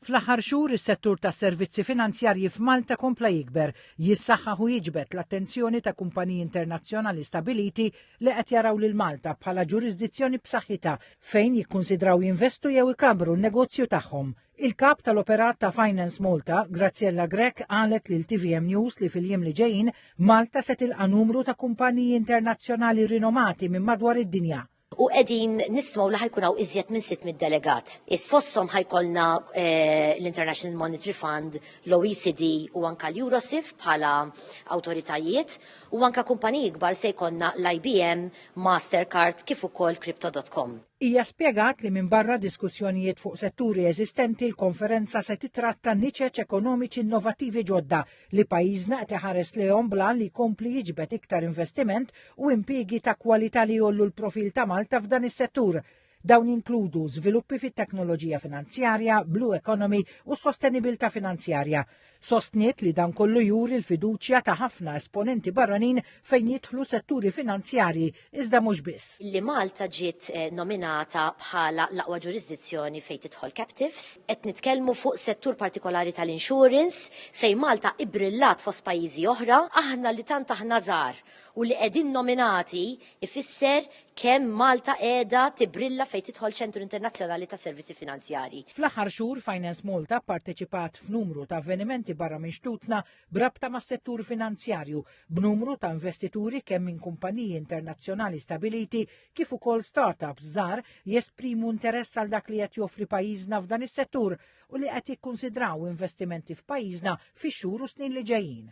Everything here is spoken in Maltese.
Fl-aħħar xhur is-settur tas-servizzi finanzjarji f'Malta kompla jikber, jissaħħaħ u jiġbed l-attenzjoni ta' kumpaniji internazzjonali stabiliti li qed jaraw lil Malta bħala ġurisdizzjoni b'saħħitha fejn jikkunsidraw jinvestu jew ikabru n-negozju tagħhom. Il-kap tal-operat ta' Finance Malta, Graziella Grek, qalet lil TVM News li fil-jiem li ġejjin Malta se tilqa' numru ta' kumpaniji internazzjonali rinomati minn madwar id-dinja. U qegħdin nismaw li ħajkun hawn iżjed minn 600 delegat. Fosthom ħajkolna l-International Monetary Fund, l-OECD u anka l-Eurosif bħala awtoritajiet u anka kumpaniji kbar se jkollna l-IBM, Mastercard kif ukoll Crypto.com. Hija spjegat li minn barra diskussjonijiet fuq setturi eżistenti l-konferenza se titratta niċeċ ekonomiċi innovattivi ġodda li pajjiżna qed iħares lihom blan li jkompli jiġbed iktar investiment u impjiegi ta' kwalità li jollu l-profil ta' Malta f'dan is-settur. Dawn jinkludu żviluppi fit-teknoloġija finanzjarja, blue economy u sostenibilità finanzjarja. Sostniet li dan kollu juri l-fiduċja ta' ħafna esponenti barranin fejn jidħlu setturi finanzjarji iżda mhux biss. Li Malta ġiet nominata bħala l-aqwa ġurisdizzjoni fejn tidħol captives, qed nitkellmu fuq settur partikolari tal-insurance fejn Malta ibrillat fost pajjiżi oħra, aħna li tant aħna żgħar u li qegħdin nominati ifisser kemm Malta qiegħda tibrilla fejn tidħol ċentru internazzjonali ta' servizzi finanzjarji. Fl-aħħar xhur Finance Malta pparteċipat f'numru ta' avvenimenti barra minn xtutna brabta mas settur finanzjarju b'numru ta' investituri kemm minn kumpaniji internazzjonali stabiliti kif ukoll startups żgħar jesprimu interess għal dak li qed joffri pajjiżna f'dan is-settur u li qed jikkunsidraw investimenti f'pajjiżna fix-xhur u snin li ġejjin.